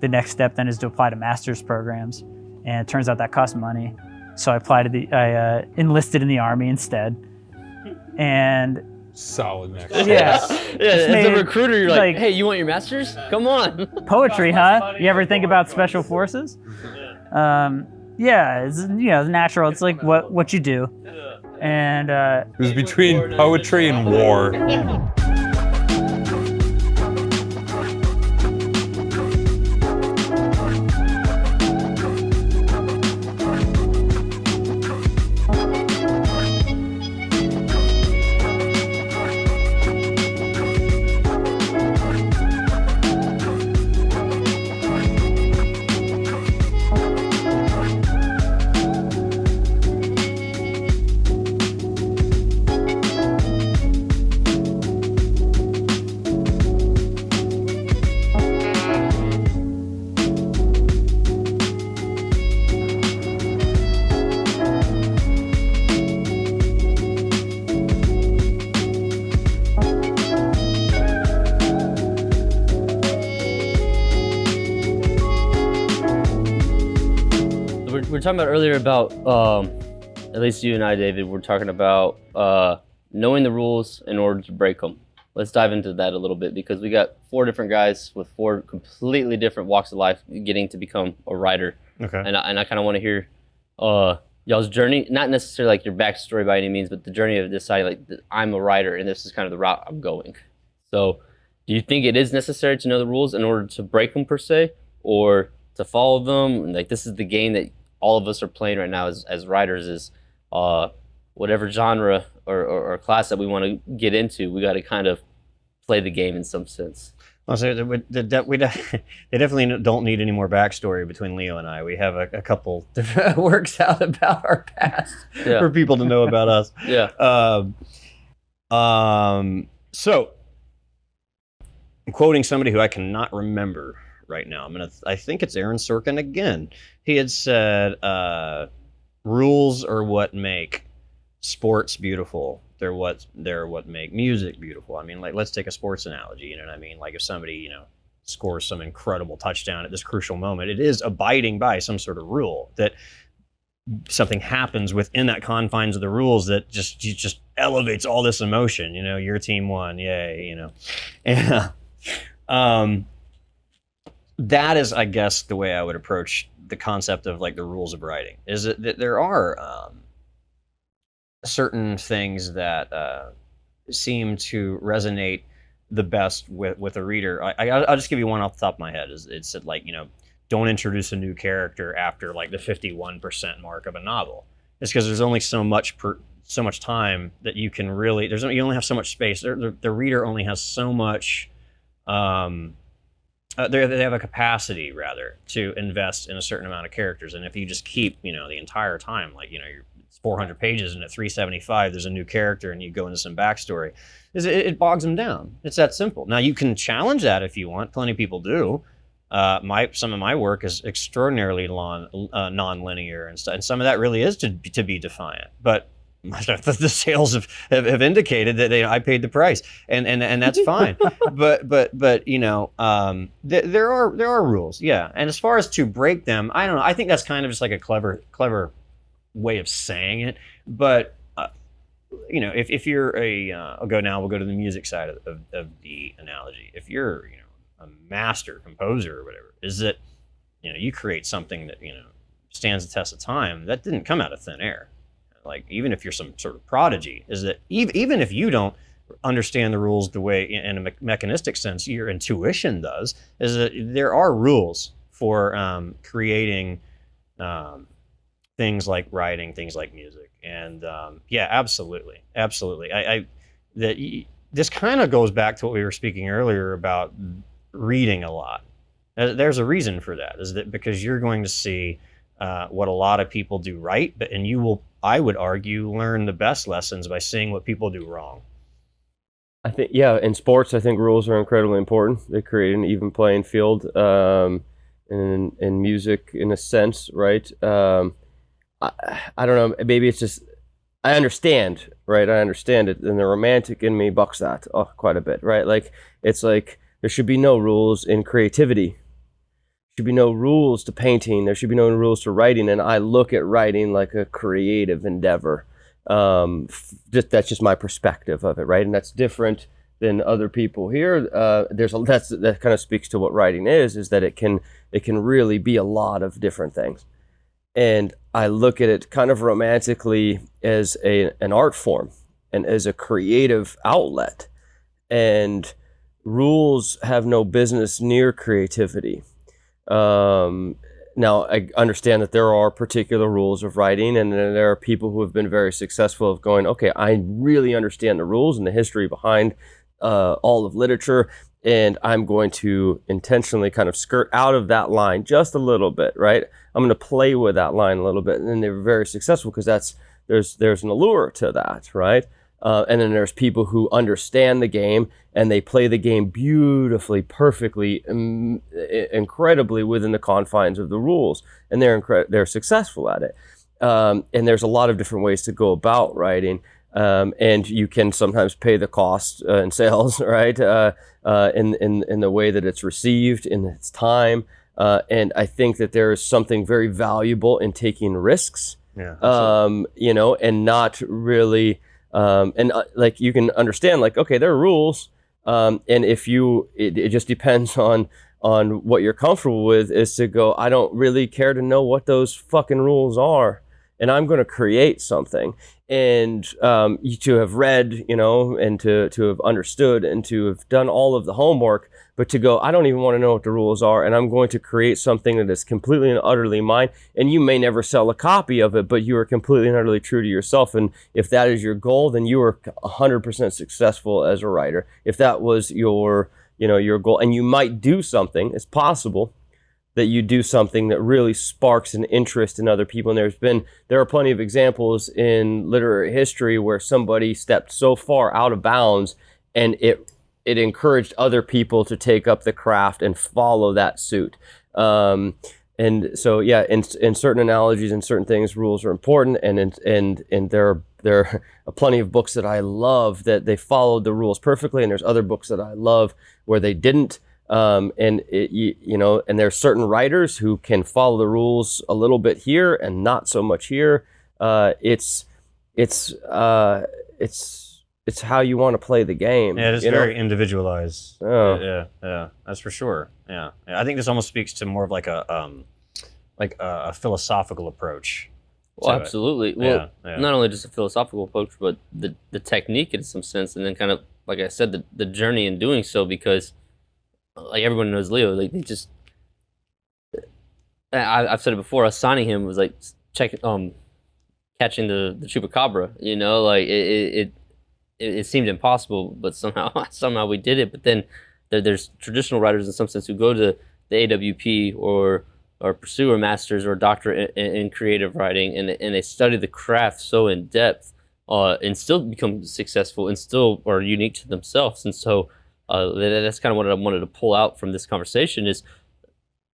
the next step then is to apply to master's programs, and it turns out that costs money. So I enlisted in the Army instead, and solid next. Yeah. As a recruiter, you're like, hey, you want your master's? Come on. Poetry, huh? You ever think about special forces? Yeah, it's natural. It's like what you do, and it was between poetry and war. We were talking about earlier about, at least you and I, David, we're talking about knowing the rules in order to break them. Let's dive into that a little bit, because we got 4 different guys with 4 completely different walks of life getting to become a writer. Okay. And I kind of want to hear y'all's journey, not necessarily like your backstory by any means, but the journey of deciding like I'm a writer and this is kind of the route I'm going. So do you think it is necessary to know the rules in order to break them per se, or to follow them? Like, this is the game that all of us are playing right now as writers, is whatever genre or class that we want to get into, we got to kind of play the game in some sense. Well, so they definitely don't need any more backstory between Leo and I. We have a couple that works out about our past for people to know about us. Yeah. So I'm quoting somebody who I cannot remember right now. I think it's Aaron Sorkin again. He had said, rules are what make sports beautiful. They're what make music beautiful. I mean, like, let's take a sports analogy, you know what I mean? Like, if somebody, scores some incredible touchdown at this crucial moment, it is abiding by some sort of rule, that something happens within that confines of the rules that just elevates all this emotion. Your team won, yay, and that is, I guess, the way I would approach the concept of like the rules of writing, is that there are certain things that seem to resonate the best with a reader. I'll just give you one off the top of my head. It's like, don't introduce a new character after like the 51% mark of a novel. It's because there's only so much time that you can really, you only have so much space. The reader only has so much, they have a capacity rather to invest in a certain amount of characters. And if you just keep, the entire time, like, it's 400 pages and at 375, there's a new character and you go into some backstory, it bogs them down. It's that simple. Now you can challenge that if you want. Plenty of people do. Some of my work is extraordinarily non-linear and stuff. And some of that really is to be defiant, but the sales have indicated that I paid the price, and that's fine. but there are rules, yeah. And as far as to break them, I don't know. I think that's kind of just like a clever way of saying it. But if you're we'll go to the music side of the analogy. If you're a master composer or whatever, is that you create something that stands the test of time. That didn't come out of thin air. Like, even if you're some sort of prodigy, is that even if you don't understand the rules the way in a mechanistic sense, your intuition does, is that there are rules for creating things like writing, things like music. And yeah, absolutely. This kind of goes back to what we were speaking earlier about reading a lot. There's a reason for that, is that because you're going to see what a lot of people do right, and you will, I would argue, learn the best lessons by seeing what people do wrong. I think, in sports, I think rules are incredibly important. They create an even playing field. In music, in a sense, right? I don't know, maybe it's just, I understand, right? I understand it, and the romantic in me bucks that quite a bit, right? Like, it's like, there should be no rules in creativity. should be no rules to painting. There should be no rules to writing. And I look at writing like a creative endeavor. That's just my perspective of it, right? And that's different than other people here. That kind of speaks to what writing is that it can really be a lot of different things. And I look at it kind of romantically as an art form and as a creative outlet. And rules have no business near creativity. Now, I understand that there are particular rules of writing, and there are people who have been very successful of going, okay, I really understand the rules and the history behind all of literature, and I'm going to intentionally kind of skirt out of that line just a little bit, right? I'm going to play with that line a little bit, and then they're very successful because there's an allure to that, right? And then there's people who understand the game and they play the game beautifully, perfectly, incredibly within the confines of the rules, and they're successful at it. And there's a lot of different ways to go about writing, and you can sometimes pay the cost in sales, right? In the way that it's received, in its time, and I think that there is something very valuable in taking risks, and not really. Like you can understand, like, okay, there are rules, and if it just depends on what you're comfortable with, is to go, I don't really care to know what those fucking rules are, and I'm going to create something. And to have read, and to have understood and to have done all of the homework, but to go, I don't even want to know what the rules are, and I'm going to create something that is completely and utterly mine. And you may never sell a copy of it, but you are completely and utterly true to yourself. And if that is your goal, then you are 100% successful as a writer. If that was your goal, and you might do something, it's possible that you do something that really sparks an interest in other people. And there are plenty of examples in literary history where somebody stepped so far out of bounds, and it encouraged other people to take up the craft and follow that suit. And so, yeah, in certain analogies and certain things, rules are important. And there are plenty of books that I love that they followed the rules perfectly, and there's other books that I love where they didn't. And there's certain writers who can follow the rules a little bit here and not so much here. It's how you want to play the game. Yeah, it's very individualized. Oh. Yeah, that's for sure. Yeah, I think this almost speaks to more of like a philosophical approach. Well, absolutely. Well, Yeah. not only just a philosophical approach, but the technique in some sense, and then kind of, like I said, the journey in doing so, because like everyone knows Leo, like they just, I've said it before, assigning him was like catching the chupacabra, like it seemed impossible, but somehow we did it. But then there's traditional writers in some sense who go to the AWP or pursue a master's or a doctorate in creative writing, and they study the craft so in depth, and still become successful and still are unique to themselves. And so that's kind of what I wanted to pull out from this conversation is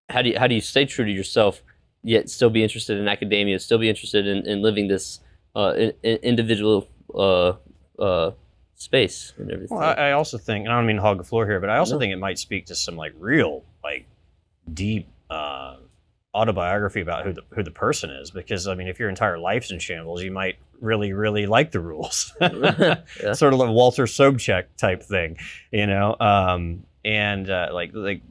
how do you stay true to yourself, yet still be interested in academia, still be interested in living this individual space and everything. Well, I also think, and I don't mean to hog the floor here, but I also think it might speak to some like real, like deep autobiography about who the person is, because I mean, if your entire life's in shambles, you might really, really like the rules. Yeah. Sort of like Walter Sobchak type thing, like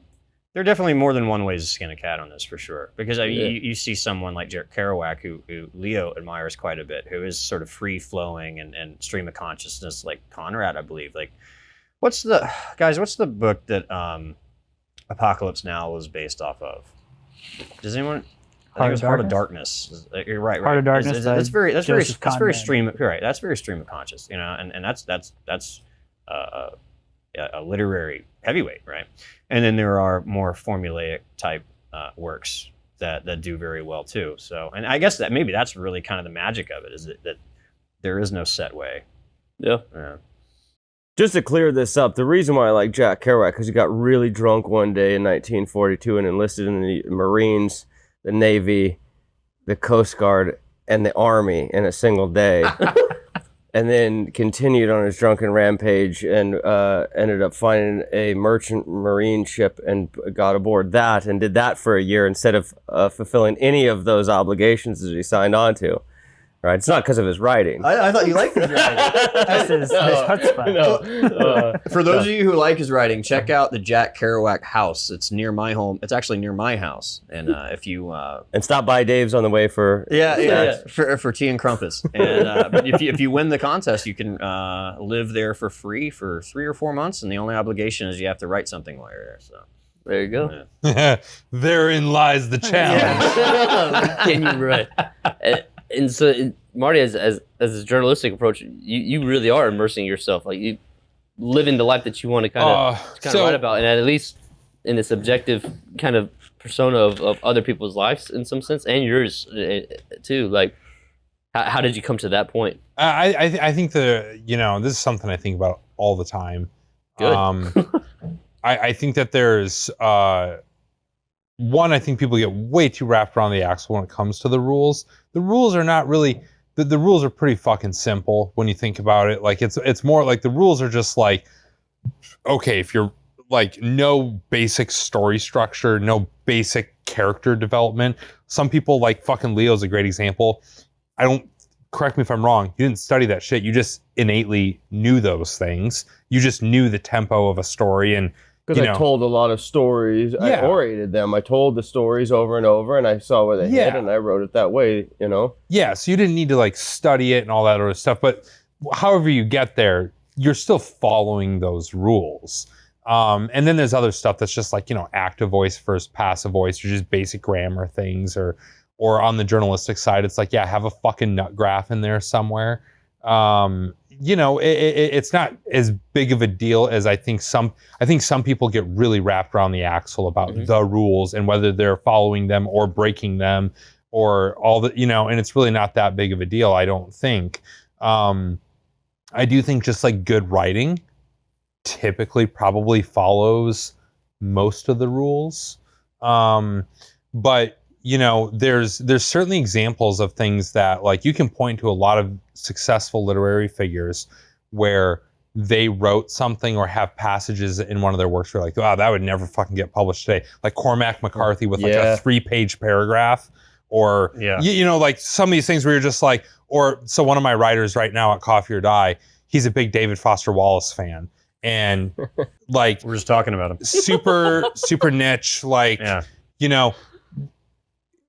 there are definitely more than one way to skin a cat on this for sure. Because you see someone like Kerouac, who Leo admires quite a bit, who is sort of free flowing and stream of consciousness, like Conrad, I believe. Like, what's the book that Apocalypse Now was based off of? Does anyone? I think it was Heart of Darkness. You're right. Heart of Darkness. That's very stream. Conrad. Right. That's very stream of conscious. And that's a literary heavyweight, right? And then there are more formulaic type works that do very well too. So, and I guess that maybe that's really kind of the magic of it, is that there is no set way. Yeah. Just to clear this up, the reason why I like Jack Kerouac, because he got really drunk one day in 1942 and enlisted in the Marines, the Navy, the Coast Guard, and the Army in a single day. and then continued on his drunken rampage and ended up finding a merchant marine ship and got aboard that and did that for a year instead of fulfilling any of those obligations that he signed on to. Right? It's not because of his writing. I thought you liked his writing. This is chutzpah. For those of you who like his writing, check out the Jack Kerouac house. It's near my home. It's actually near my house. And if you and stop by Dave's on the way for for tea and crumpets. And but if you win the contest, you can live there for free for 3 or 4 months, and the only obligation is you have to write something while you're there. So There you go. Therein lies the challenge. Can you write? And so, Marty, as a journalistic approach, you really are immersing yourself. Like you living the life that you want to kind of write about, and at least in the subjective kind of persona of other people's lives in some sense, and yours too. Like, how did you come to that point? I think this is something I think about all the time. Good. I think that there's one, I think people get way too wrapped around the axle when it comes to the rules. The rules are not really, the rules are pretty fucking simple when you think about it. Like it's more like the rules are just like, okay, if you're like no basic story structure, no basic character development. Some people like fucking Leo's a great example. Correct me if I'm wrong, you didn't study that shit. You just innately knew those things. You just knew the tempo of a story and because I told a lot of stories. Yeah. I orated them. I told the stories over and over, and I saw where they hit, and I wrote it that way, Yeah, so you didn't need to like study it and all that other stuff. But however you get there, you're still following those rules. And then there's other stuff that's just like, active voice versus passive voice, or just basic grammar things, or on the journalistic side, it's like, have a fucking nut graph in there somewhere. It's not as big of a deal as I think some people get really wrapped around the axle about the rules and whether they're following them or breaking them or all the, and it's really not that big of a deal, I don't think. I do think just like good writing typically probably follows most of the rules. But there's certainly examples of things that like you can point to a lot of successful literary figures where they wrote something or have passages in one of their works where like, wow, that would never fucking get published today. Like Cormac McCarthy with like a 3-page paragraph or, like some of these things where you're just like, so one of my writers right now at Coffee or Die, he's a big David Foster Wallace fan. And like, we're just talking about him. super niche, like,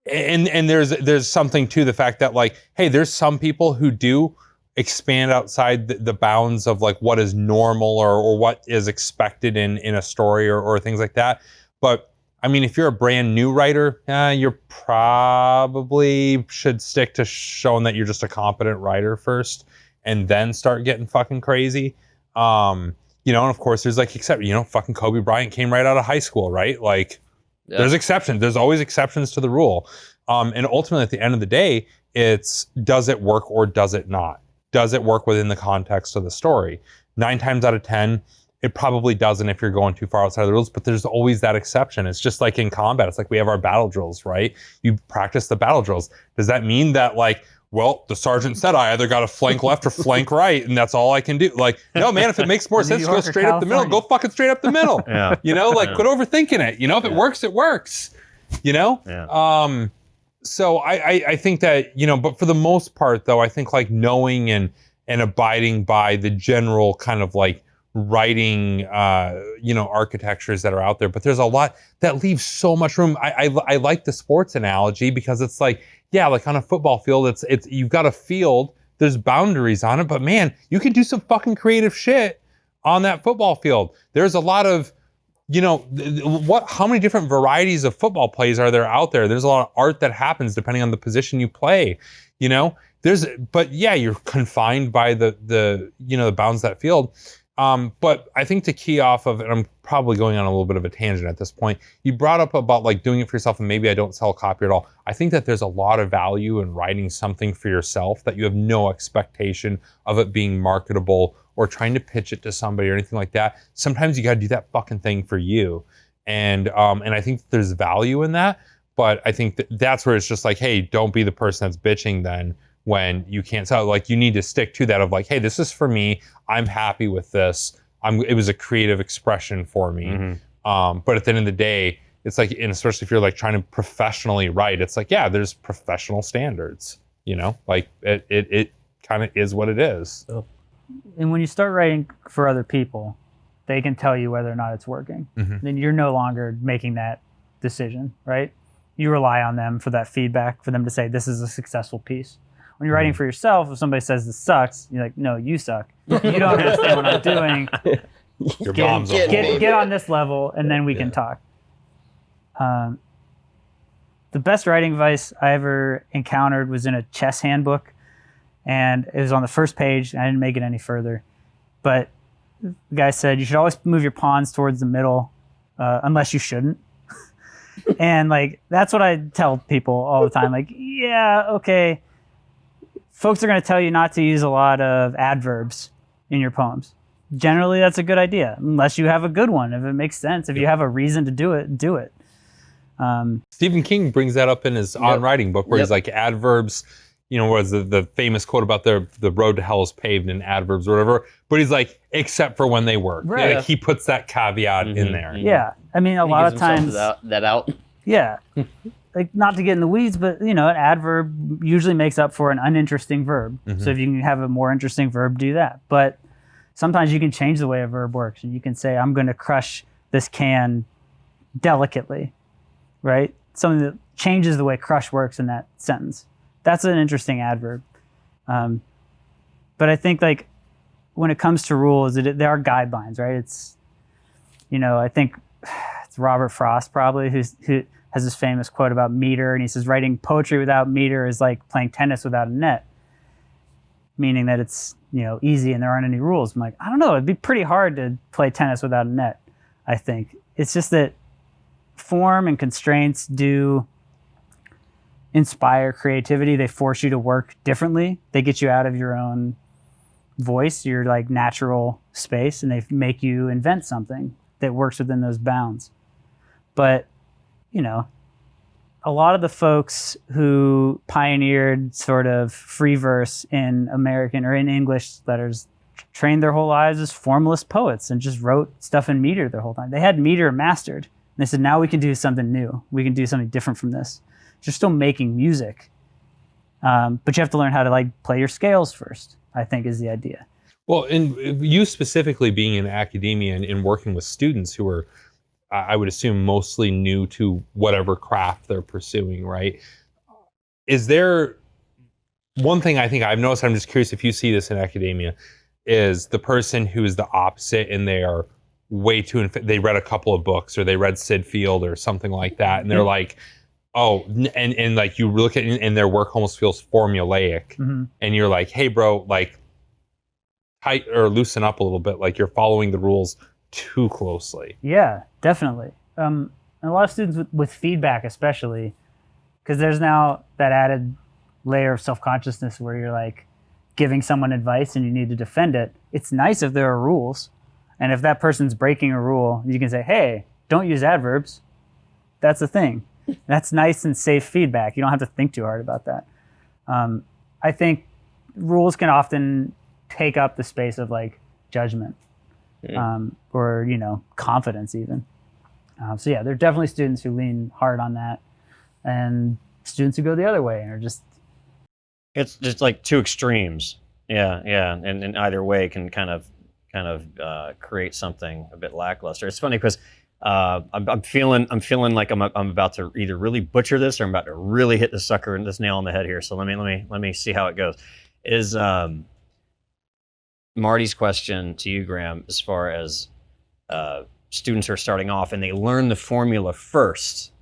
and there's something to the fact that like, hey, there's some people who do expand outside the bounds of like what is normal or what is expected in a story or things like that. But I mean, if you're a brand new writer, you probably should stick to showing that you're just a competent writer first and then start getting fucking crazy. And of course there's like, fucking Kobe Bryant came right out of high school, right? Like, there's exceptions. There's always exceptions to the rule. And ultimately, at the end of the day, it's does it work or does it not? Does it work within the context of the story? 9 times out of 10, it probably doesn't if you're going too far outside of the rules, but there's always that exception. It's just like in combat. It's like we have our battle drills, right? You practice the battle drills. Does that mean that like, well, the sergeant said I either got to flank left or flank right, and that's all I can do? Like, no, man, if it makes more sense to go straight up the middle, go fucking straight up the middle. Quit overthinking it. If it works, it works. So I think that, but for the most part, though, I think like knowing and abiding by the general kind of like writing, architectures that are out there. But there's a lot that leaves so much room. I like the sports analogy because it's like, like on a football field, it's you've got a field, there's boundaries on it, but man, you can do some fucking creative shit on that football field. There's a lot of, how many different varieties of football plays are there out there? There's a lot of art that happens depending on the position you play, but you're confined by the bounds of that field. But I think to key off of, and I'm probably going on a little bit of a tangent at this point, you brought up about like doing it for yourself and maybe I don't sell copy at all. I think that there's a lot of value in writing something for yourself that you have no expectation of it being marketable or trying to pitch it to somebody or anything like that. Sometimes you got to do that fucking thing for you. And I think there's value in that, but I think that's where it's just like, hey, don't be the person that's bitching then when you can't. So like you need to stick to that of like, hey, this is for me. I'm happy with this. It was a creative expression for me. Mm-hmm. But at the end of the day, it's like, and especially if you're like trying to professionally write, it's like, yeah, there's professional standards, you know, like it kind of is what it is. And when you start writing for other people, they can tell you whether or not it's working. Then you're no longer making that decision, right? You rely on them for that feedback, for them to say, this is a successful piece. When you're writing for yourself, if somebody says this sucks, you're like, no, you suck. You don't understand what I'm doing. Your mom's a Get on this level, and then we can talk. The best writing advice I ever encountered was in a chess handbook, and it was on the first page. I didn't make it any further, but the guy said you should always move your pawns towards the middle, unless you shouldn't. And like that's what I tell people all the time. Like, yeah, okay. Folks are going to tell you not to use a lot of adverbs in your poems. Generally, that's a good idea, unless you have a good one. If it makes sense, if you have a reason to do it, do it. Stephen King brings that up in his On Writing book, where he's like adverbs, you know, was the famous quote about the road to hell is paved in adverbs or whatever. But he's like, except for when they work. Right. Yeah, like he puts that caveat in there. Yeah, I mean, a lot of times. that out. Yeah, like not to get in the weeds, but you know, an adverb usually makes up for an uninteresting verb. So if you can have a more interesting verb, do that. But sometimes you can change the way a verb works, and you can say, "I'm going to crush this can delicately," right? Something that changes the way crush works in that sentence. That's an interesting adverb. But I think like when it comes to rules, there are guidelines, right? It's, you know, I think it's Robert Frost probably who has this famous quote about meter, and he says writing poetry without meter is like playing tennis without a net, meaning that it's, you know, easy and there aren't any rules. I'm like, I don't know, it'd be pretty hard to play tennis without a net, I think. It's just that form and constraints do inspire creativity. They force you to work differently. They get you out of your own voice, your like natural space, and they make you invent something that works within those bounds. But, you know, a lot of the folks who pioneered sort of free verse in American or in English letters trained their whole lives as formalist poets and just wrote stuff in meter their whole time. They had meter mastered. And they said, now we can do something new. We can do something different from this. You're still making music, but you have to learn how to like play your scales first, I think is the idea. Well, and you specifically being in academia and working with students who are, I would assume, mostly new to whatever craft they're pursuing, right? Is there one thing I think I've noticed, I'm just curious if you see this in academia, is the person who is the opposite and they are way too, they read a couple of books or they read Sid Field or something like that, and they're like, oh, and like you look at it and their work almost feels formulaic, and you're like, hey bro, like tight or loosen up a little bit, like you're following the rules too closely. Yeah, definitely. And a lot of students with feedback especially, because there's now that added layer of self-consciousness where you're like giving someone advice and you need to defend it. It's nice if there are rules, and if that person's breaking a rule, you can say, hey, don't use adverbs. That's a thing. That's nice and safe feedback. You don't have to think too hard about that. I think rules can often take up the space of like judgment, or, you know, confidence even. So yeah, there are definitely students who lean hard on that, and students who go the other way and are just. It's just like two extremes. Yeah, and either way can kind of create something a bit lackluster. It's funny because I'm feeling like I'm about to either really butcher this or I'm about to really hit the sucker and this nail on the head here. So let me see how it goes. Is Marty's question to you, Graham, as far as students are starting off and they learn the formula first,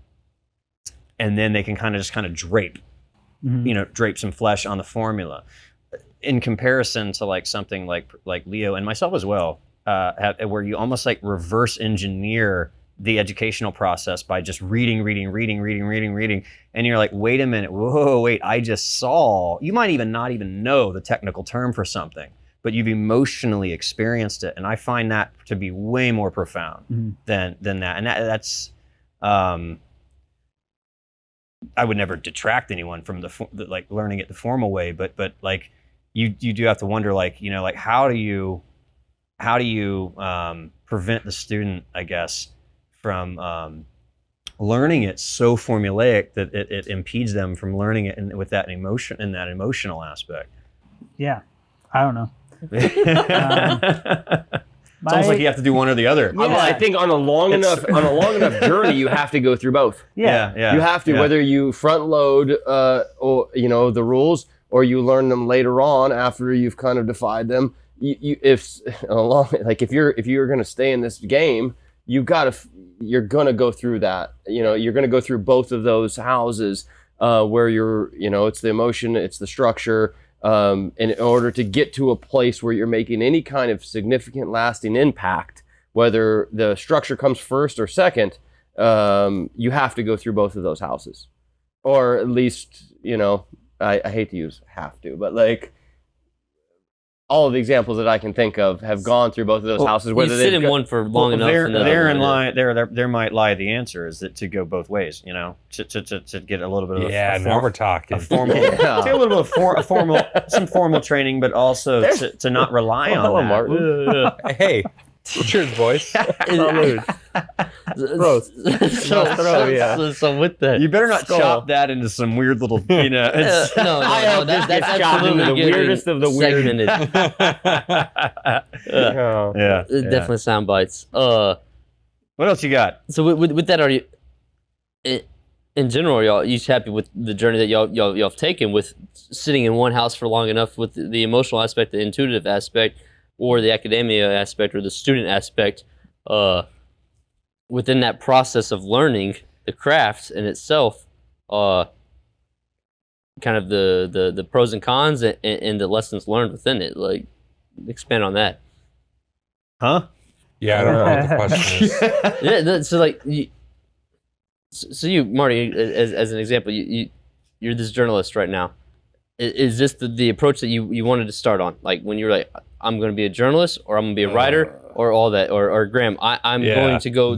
and then they can kind of drape, drape some flesh on the formula. In comparison to like something like Leo and myself as well, where you almost like reverse engineer the educational process by just reading, and you're like, wait a minute, I just saw. You might even not even know the technical term for something, but you've emotionally experienced it, and I find that to be way more profound than that, and that's I would never detract anyone from like learning it the formal way, but like you do have to wonder, like, you know, like how do you prevent the student, I guess, from learning it so formulaic that it impedes them from learning it with that emotional aspect. Yeah, I don't know. It's almost like you have to do one or the other. Well, I think on a long enough journey, you have to go through both. Yeah. Yeah. You have to, whether you front load, or you know, the rules, or you learn them later on after you've kind of defied them. If you're going to stay in this game, you're going to go through that. You know, you're going to go through both of those houses, where it's the emotion, it's the structure. And in order to get to a place where you're making any kind of significant lasting impact, whether the structure comes first or second, you have to go through both of those houses. Or at least, you know, I hate to use have to, but like all of the examples that I can think of have gone through both of those houses. Whether you sit in one for long enough. There might lie the answer, is that to go both ways, you know, to get a little bit of now we're talking. a formal, take a little bit of some formal training, but also to not rely on that. Martin. Hey, cheers, boys. Salud. So with that, You better not chop that into some weird little, you know. that's absolutely the weirdest of the weird. segmented. Yeah. Definitely sound bites. What else you got? So with that, are you, in general, are y'all happy with the journey that y'all have taken with sitting in one house for long enough with the emotional aspect, the intuitive aspect, or the academia aspect, or the student aspect, within that process of learning the craft in itself, kind of the pros and cons and the lessons learned within it? Like, expand on that. Huh? Yeah, I don't know what the question is. Yeah, so like, you, Marty, as an example, you're this journalist right now. Is this the approach that you wanted to start on? Like when you were like, I'm going to be a journalist, or I'm going to be a writer, or all that, or Graham, I'm going to go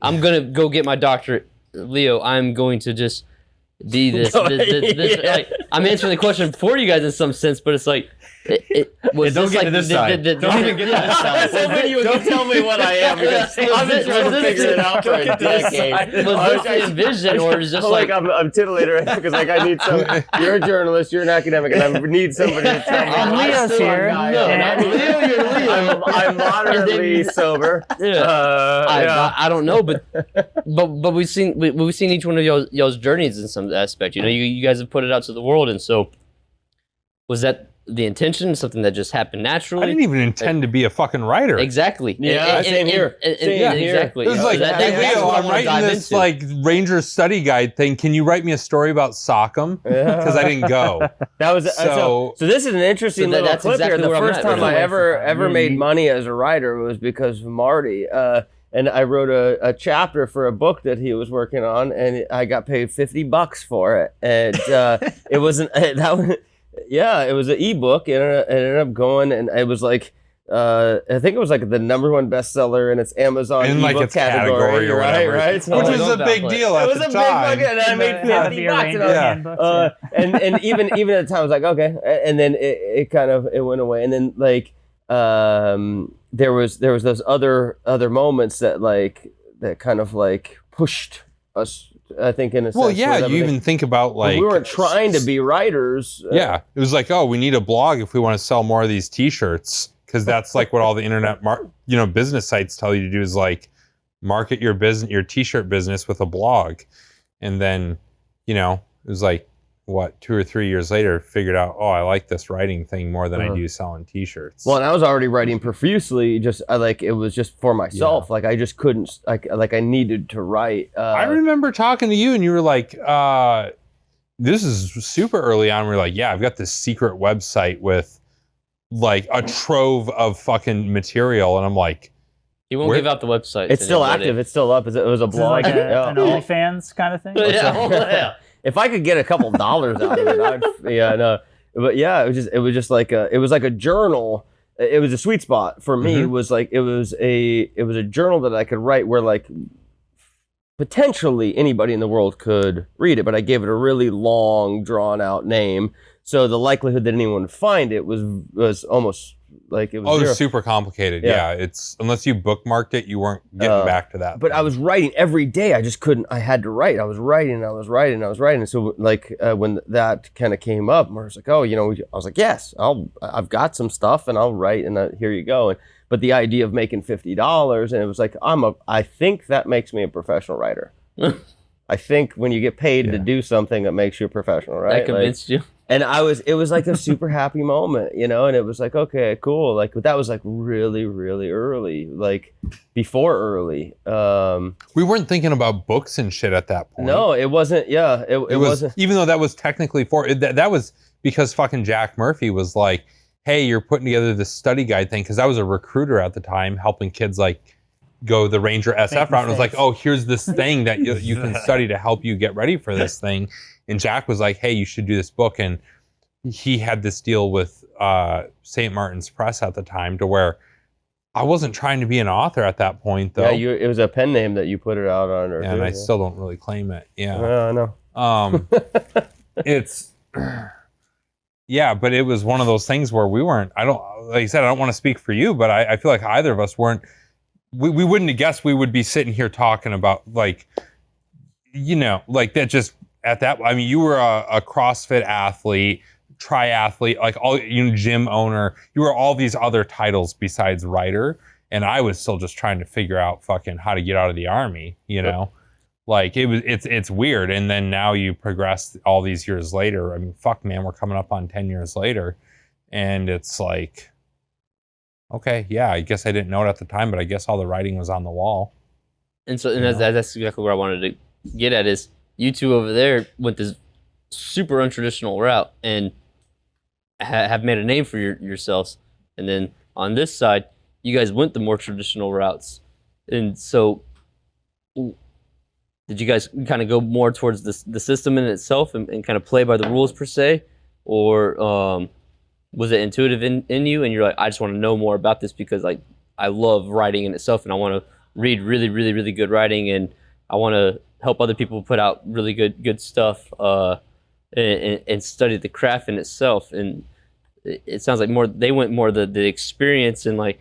I'm going to go get my doctorate. Leo, I'm going to just be this. Like, I'm answering the question for you guys in some sense, but it's like, don't get to this side. Don't even get to this side. Don't tell me what I am, because I've been trying to figure it out for a decade. Was this the vision, or is just like I'm titillated because like I need some. You're a journalist, you're an academic, and I need somebody to tell me. And Leo's here. I'm moderately sober. I don't know, but we've seen each one of y'all's journeys in some aspect. You know, you guys have put it out to the world, and so was that the intention? Something that just happened naturally? I didn't even intend to be a fucking writer. Exactly. Yeah, same here. Exactly. It was like, that's Leo, what I I'm wanna writing dive this into. like Ranger study guide thing. Can you write me a story about Sockham? Because I didn't go. That was So this is an interesting little that's clip exactly here. The where I'm first at. time I Right. ever made money as a writer was because of Marty. And I wrote a chapter for a book that he was working on, and I got paid $50 for it. And it wasn't that was. Yeah, it was an ebook, and it ended up going, and it was like, I think it was like the #1 bestseller in its Amazon in ebook like its category, or right? whatever. Right. So Which like, was a don't big downplay deal it at was the a big time. bucket, and I made How to be $50. a And Ranger I was handbook, yeah. and even at the time I was like, okay, and then it kind of went away, and then like there was those other moments that kind of like pushed us, I think, in a sense. Well, yeah, you even think about like, we weren't trying to be writers. Yeah, it was like, oh, we need a blog if we want to sell more of these T-shirts, because that's like what all the internet, business sites tell you to do, is like market your business, your T-shirt business with a blog, and then, it was like, what, 2 or 3 years later, figured out, oh, I like this writing thing more than I do selling T-shirts. Well, and I was already writing profusely. It was just for myself. Like I just couldn't. I needed to write. I remember talking to you, and you were like, "This is super early on." We're like, "Yeah, I've got this secret website with like a trove of fucking material," and I'm like, He won't give out the website. It's still active. It's still up. It was a Is it blog. like an OnlyFans kind of thing? Yeah. If I could get a couple dollars out of it, But yeah, it was just like a journal. It was a sweet spot for me. Mm-hmm. It was a journal that I could write where like potentially anybody in the world could read it, but I gave it a really long, drawn-out name, so the likelihood that anyone would find it was almost like it was zero. It's super complicated. Yeah. It's unless you bookmarked it, you weren't getting back to that. But I was writing every day. I just couldn't. I had to write. I was writing. So like when that kind of came up, I was like, oh, I was like, yes, I've got some stuff and I'll write, and here you go. But the idea of making $50, and it was like, I think that makes me a professional writer. I think when you get paid to do something, that makes you a professional, right? That convinced you. And it was like a super happy moment, and it was like, okay, cool. Like that was like really, really early, like before early. We weren't thinking about books and shit at that point. No, it wasn't. Yeah, it wasn't. Even though that was technically that was because fucking Jack Murphy was like, hey, you're putting together this study guide thing, because I was a recruiter at the time helping kids like go the Ranger SF route, and was like, oh, here's this thing that you can study to help you get ready for this thing. And Jack was like, hey, you should do this book. And he had this deal with St. Martin's Press at the time, to where I wasn't trying to be an author at that point, though. Yeah, it was a pen name that you put it out under. And I still don't really claim it. Yeah. I know. It's... Yeah, but it was one of those things where we weren't, like I said, I don't want to speak for you, but I feel like either of us weren't, we wouldn't have guessed we would be sitting here talking about like that just at that, I mean, you were a CrossFit athlete, triathlete, like gym owner, you were all these other titles besides writer. And I was still just trying to figure out fucking how to get out of the Army, Like it's weird. And then now you progress all these years later. I mean, fuck, man, we're coming up on 10 years later. And it's like, okay, yeah, I guess I didn't know it at the time, but I guess all the writing was on the wall. And so that's exactly what I wanted to get at, is you two over there went this super untraditional route and have made a name for yourselves. And then on this side, you guys went the more traditional routes. And so did you guys kind of go more towards the system in itself and kind of play by the rules per se? Or was it intuitive in you and you're like, I just want to know more about this because like I love writing in itself and I want to read really, really, really good writing and I want to help other people put out really good stuff and study the craft in itself. And it sounds like they went more the experience and like,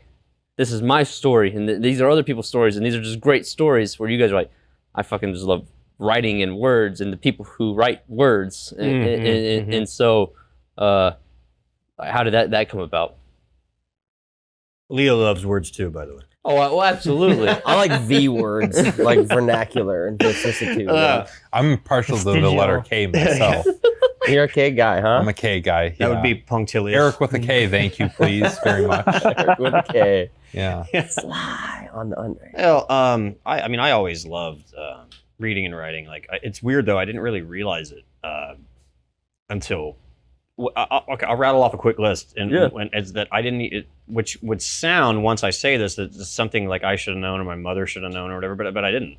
this is my story and these are other people's stories and these are just great stories, where you guys are like, I fucking just love writing in words and the people who write words. And so how did that come about? Leo loves words too, by the way. Oh, well, absolutely. I like V words, like vernacular and vicissitude. I'm partial to the letter K myself. You're a K guy, huh? I'm a K guy. That would be punctilious. Eric with a K, thank you, please, very much. Eric with a K. Yeah. Sly on the under. Well, I mean, I always loved reading and writing. Like, it's weird though. I didn't really realize it until. Okay, I'll rattle off a quick list, and it's that I didn't, which would sound, once I say this, that it's something like I should have known or my mother should have known or whatever, but I didn't.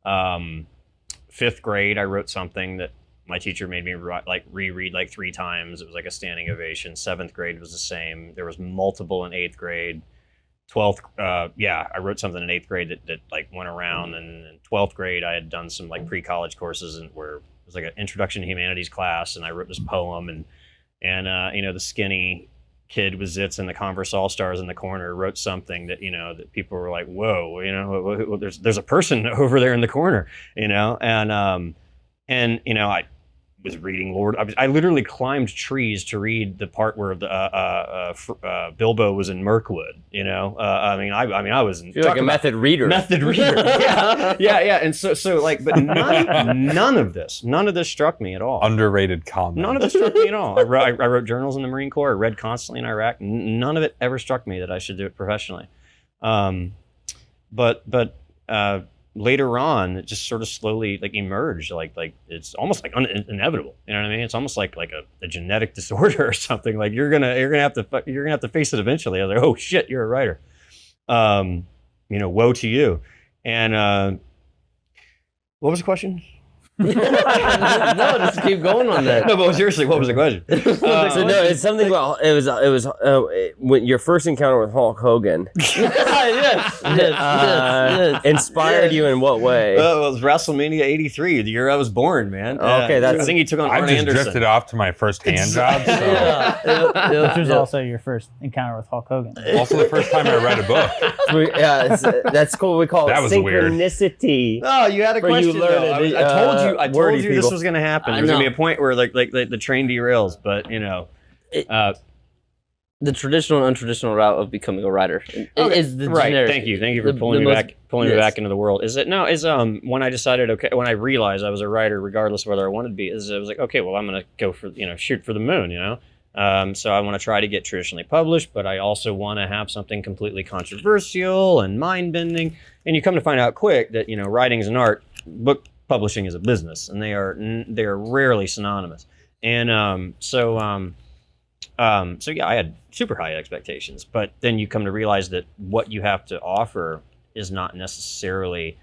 5th grade, I wrote something that my teacher made me reread like 3 times. It was like a standing ovation. 7th grade was the same. There was multiple in 8th grade. 12th, I wrote something in 8th grade that like went around, and in 12th grade, I had done some like pre-college courses and where it was like an introduction to humanities class, and I wrote this poem and the skinny kid with zits and the Converse All-Stars in the corner wrote something that, that people were like, whoa, there's a person over there in the corner, and I was reading Lord. I literally climbed trees to read the part where the Bilbo was in Mirkwood. I was You're like a method reader. Method reader. yeah. And so like, but none of this struck me at all. Underrated comment. None of it struck me at all. I wrote journals in the Marine Corps. I read constantly in Iraq. None of it ever struck me that I should do it professionally. But later on, it just sort of slowly like emerged, like it's almost like inevitable. You know what I mean? It's almost like a genetic disorder or something. Like you're gonna have to face it eventually. I was like, oh shit, you're a writer. Woe to you. And what was the question? No, just keep going on that. No, but seriously, what was the question? So no, it's something about it was when your first encounter with Hulk Hogan yes. inspired you in what way? Well, it was WrestleMania '83, the year I was born, man. Okay, that's- I think he took on I Arn just Anderson. drifted off to my first hand job. So. Which was also your first encounter with Hulk Hogan. Also the first time I read a book. That's cool. We call That it was weird. synchronicity. Oh, you had a Where you question. learn though. it, I told wordy you this people. was going to happen. I There's going to know. be a point where like the train derails, but The traditional and untraditional route of becoming a writer is the right. generic. Thank you for the pulling me most- back, me yes. back into the world. Is when I decided when I realized I was a writer, regardless of whether I wanted to be, I was like, okay, well, I'm going to go for shoot for the moon, So I want to try to get traditionally published, but I also want to have something completely controversial and mind bending. And you come to find out quick that writing is an art, book publishing is a business, and they are rarely synonymous. And so yeah, I had super high expectations, but then you come to realize that what you have to offer is not necessarily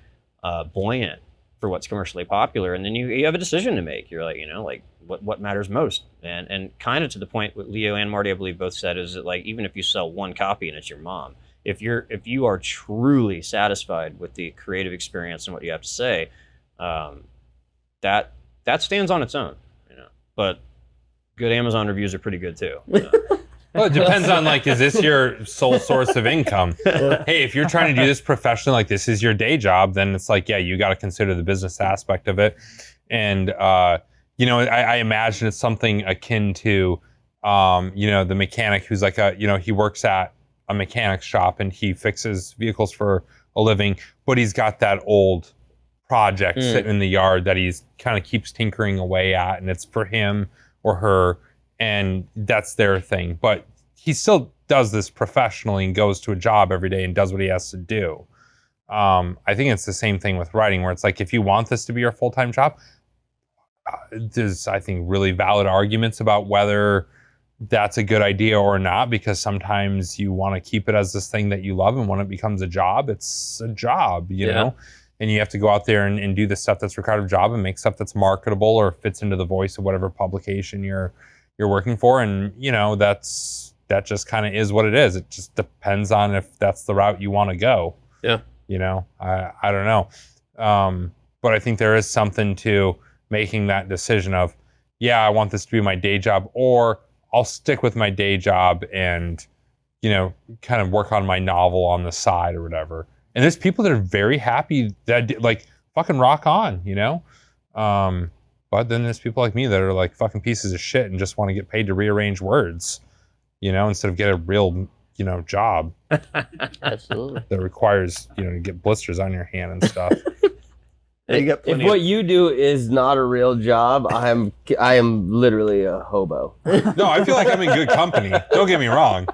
buoyant for what's commercially popular, and then you have a decision to make. You're like, what matters most, and kind of to the point what Leo and Marty, I believe, both said, is that like even if you sell one copy and it's your mom, if you are truly satisfied with the creative experience and what you have to say, that stands on its own, But good Amazon reviews are pretty good too. Well, it depends on is this your sole source of income? Hey, if you're trying to do this professionally, this is your day job, then it's you got to consider the business aspect of it. And, I imagine it's something akin to, the mechanic who's he works at a mechanic shop and he fixes vehicles for a living, but he's got that old project sitting in the yard that he's kind of keeps tinkering away at, and it's for him or her, and that's their thing. But he still does this professionally and goes to a job every day and does what he has to do. I think it's the same thing with writing, where it's if you want this to be your full-time job, there's, I think, really valid arguments about whether that's a good idea or not, because sometimes you want to keep it as this thing that you love, and when it becomes a job, it's a job, you know? And you have to go out there and do the stuff that's required of a job and make stuff that's marketable or fits into the voice of whatever publication you're working for. And, that just kind of is what it is. It just depends on if that's the route you want to go. Yeah. I don't know. But I think there is something to making that decision of, yeah, I want this to be my day job, or I'll stick with my day job and, kind of work on my novel on the side or whatever. And there's people that are very happy that fucking rock on, but then there's people like me that are fucking pieces of shit and just want to get paid to rearrange words, instead of get a real, job. Absolutely. That requires, to get blisters on your hand and stuff. If what you do is not a real job, I am literally a hobo. No, I feel like I'm in good company. Don't get me wrong.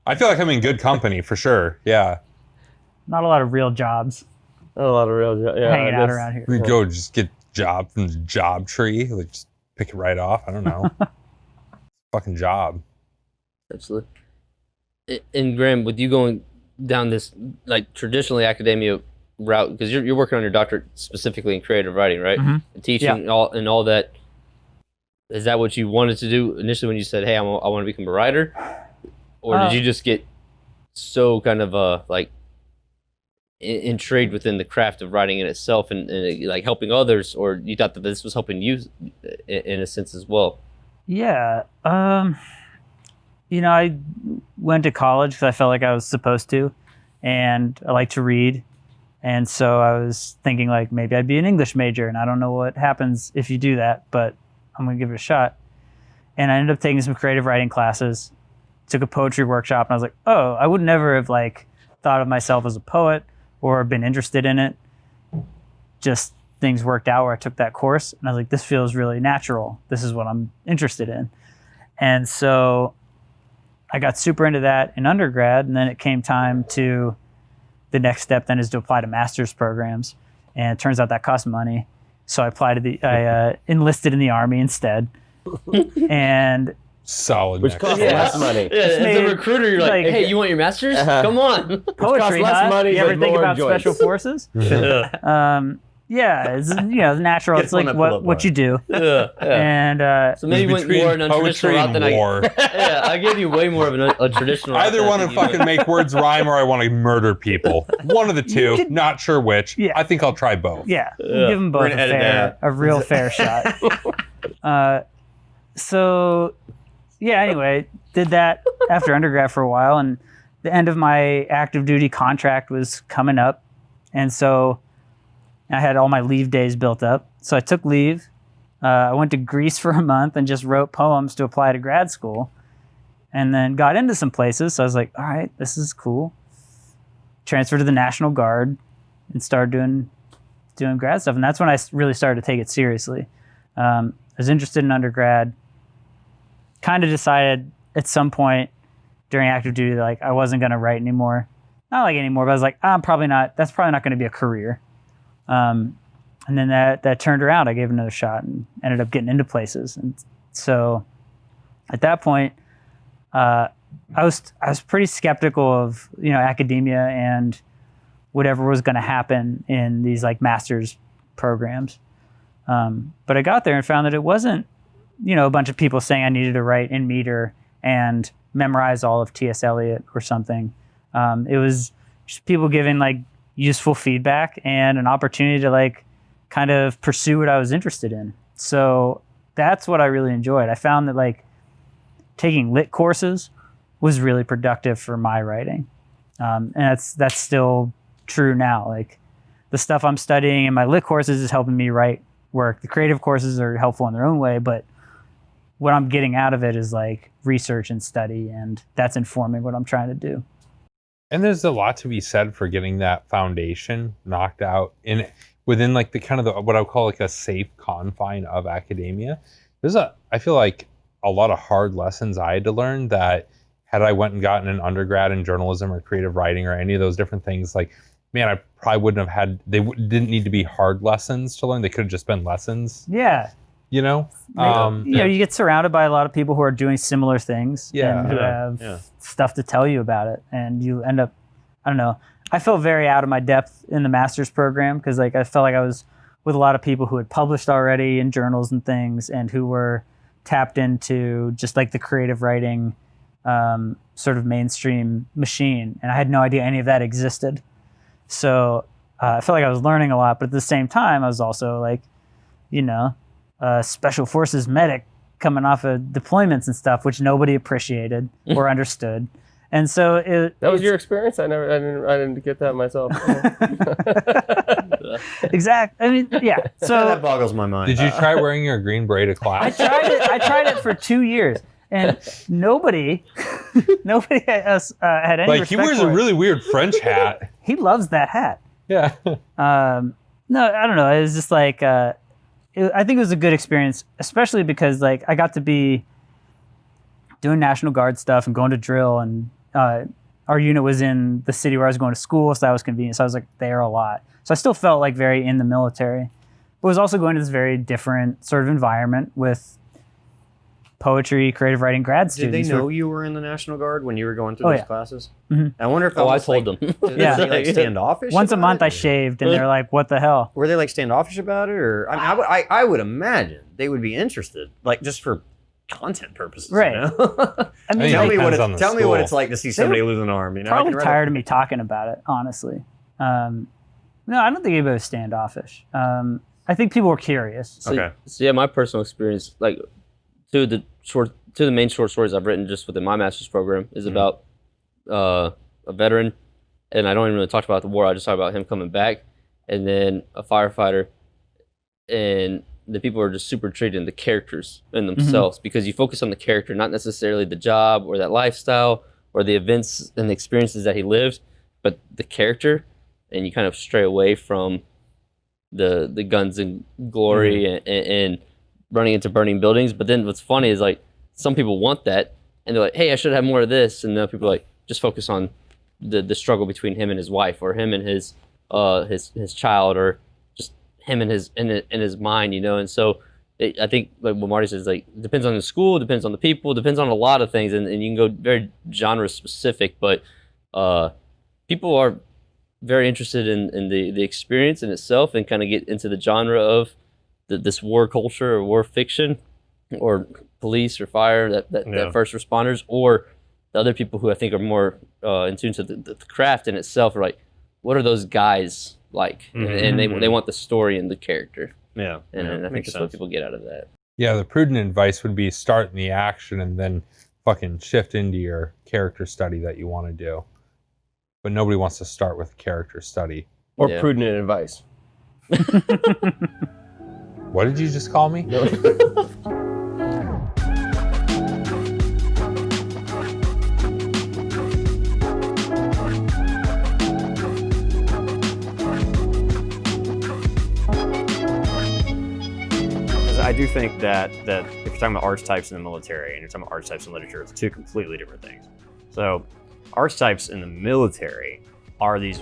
I feel like I'm in good company for sure. Yeah. Not a lot of real jobs Not a lot of real jobs. Yeah, hanging out around here. We go just get job from the job tree, just pick it right off. I don't know. Fucking job. Absolutely. And Graham, with you going down this traditionally academia route, because you're working on your doctorate specifically in creative writing, right? Mhm. And teaching all that. Is that what you wanted to do initially when you said, "Hey, I want to become a writer," or did you just get so kind of intrigued within the craft of writing in itself and helping others, or you thought that this was helping you in a sense as well? Yeah. I went to college because I felt like I was supposed to, and I like to read. And so I was thinking maybe I'd be an English major, and I don't know what happens if you do that, but I'm going to give it a shot. And I ended up taking some creative writing classes, took a poetry workshop, and I was like, oh, I would never have thought of myself as a poet or been interested in it. Just things worked out where I took that course, and I was like, this feels really natural. This is what I'm interested in. And so I got super into that in undergrad, and then it came time to the next step then is to apply to master's programs, and it turns out that costs money. So I applied to I enlisted in the Army instead, and Solid. Which next costs step. less money. Yeah, as a made- recruiter, you're like, "Hey, you want your master's? Uh-huh. Come on." poetry, less huh? money, You ever but think more about enjoyance. special forces? Yeah, it's natural. Get It's like one up, pull up what you do. Yeah. And So maybe you went Between more in a poetry traditional route and than war. Yeah, I gave you way more of a traditional route. I either than want to think you fucking make words rhyme or I want to murder people. One of the two. could- Not sure which. Yeah. I think I'll try both. yeah, Yeah. give them We're both gonna edit a real fair shot. So, yeah. Anyway, did that after undergrad for a while, and the end of my active duty contract was coming up, and so I had all my leave days built up. So I took leave. I went to Greece for a month and just wrote poems to apply to grad school, and then got into some places. So I was like, all right, this is cool. Transferred to the National Guard and started doing grad stuff. And that's when I really started to take it seriously. I was interested in undergrad. Kind of decided at some point during active duty that like I wasn't going to write anymore. Not like anymore, but I was like, that's probably not going to be a career. And then that turned around. I gave it another shot and ended up getting into places. And so at that point, I was pretty skeptical of academia and whatever was going to happen in these like master's programs. But I got there and found that it wasn't a bunch of people saying I needed to write in meter and memorize all of T.S. Eliot or something. It was just people giving like useful feedback and an opportunity to like kind of pursue what I was interested in. So that's what I really enjoyed. I found that like taking lit courses was really productive for my writing. And that's still true now. Like the stuff I'm studying in my lit courses is helping me write work. The creative courses are helpful in their own way, but what I'm getting out of it is like research and study, and that's informing what I'm trying to do. And there's a lot to be said for getting that foundation knocked out within like the kind of what I would call like a safe confine of academia. I feel like a lot of hard lessons I had to learn that had I went and gotten an undergrad in journalism or creative writing or any of those different things, like, man, I probably wouldn't have had, didn't need to be hard lessons to learn. They could have just been lessons. Yeah. You know? You get surrounded by a lot of people who are doing similar things and who have stuff to tell you about it. And you end up, I don't know, I felt very out of my depth in the master's program because like I felt like I was with a lot of people who had published already in journals and things and who were tapped into just like the creative writing sort of mainstream machine. And I had no idea any of that existed. So I felt like I was learning a lot, but at the same time, I was also like, special forces medic coming off of deployments and stuff, which nobody appreciated or understood. And so that was your experience. I didn't get that myself. Exactly. I mean, yeah. So that boggles my mind. Did you try wearing your green braid to class? I tried it for 2 years, and nobody had any. Like he wears a really weird French hat. He loves that hat. Yeah. No, I don't know. It was just like I think it was a good experience, especially because like I got to be doing National Guard stuff and going to drill, and our unit was in the city where I was going to school, so that was convenient. So I was like there a lot. So I still felt like very in the military, but was also going to this very different sort of environment with poetry, creative writing grad Did students. they know you were in the National Guard when you were going through Oh, those yeah. classes? Mm-hmm. I wonder if I told them. Were they like standoffish? Once a about month it? I shaved, and they're like, "What the hell?" Were they like standoffish about it, or I would imagine they would be interested, like just for content purposes, Right. You know? I mean, It tell me depends on the tell me school. what it's like to see somebody lose an arm. You know, probably tired of me talking about it, honestly. No, I don't think anybody was standoffish. I think people were curious. Okay. So yeah, my personal experience, like two of the main short stories I've written just within my master's program is about a veteran, and I don't even really talk about the war. I just talk about him coming back, and then a firefighter, and the people are just super intrigued in the characters in themselves because you focus on the character, not necessarily the job or that lifestyle or the events and the experiences that he lived, but the character, and you kind of stray away from the guns and glory and running into burning buildings. But then what's funny is like some people want that and they're like, hey, I should have more of this, and then people are like, just focus on the struggle between him and his wife, or him and his child, or just him and his mind, you know. And so I think like what Marty says, like it depends on the school, depends on the people, depends on a lot of things, and you can go very genre specific, but people are very interested in the experience in itself and kind of get into the genre of this war culture or war fiction or police or fire, that first responders, or the other people who I think are more in tune to the craft in itself are like, what are those guys like? And they want the story and the character. Yeah. And I think makes that's what sense. people get out of that. Yeah, the prudent advice would be start in the action and then fucking shift into your character study that you want to do. But nobody wants to start with character study. Or Yeah. prudent advice. What did you just call me? I do think that if you're talking about archetypes in the military and you're talking about archetypes in literature, it's two completely different things. So archetypes in the military are these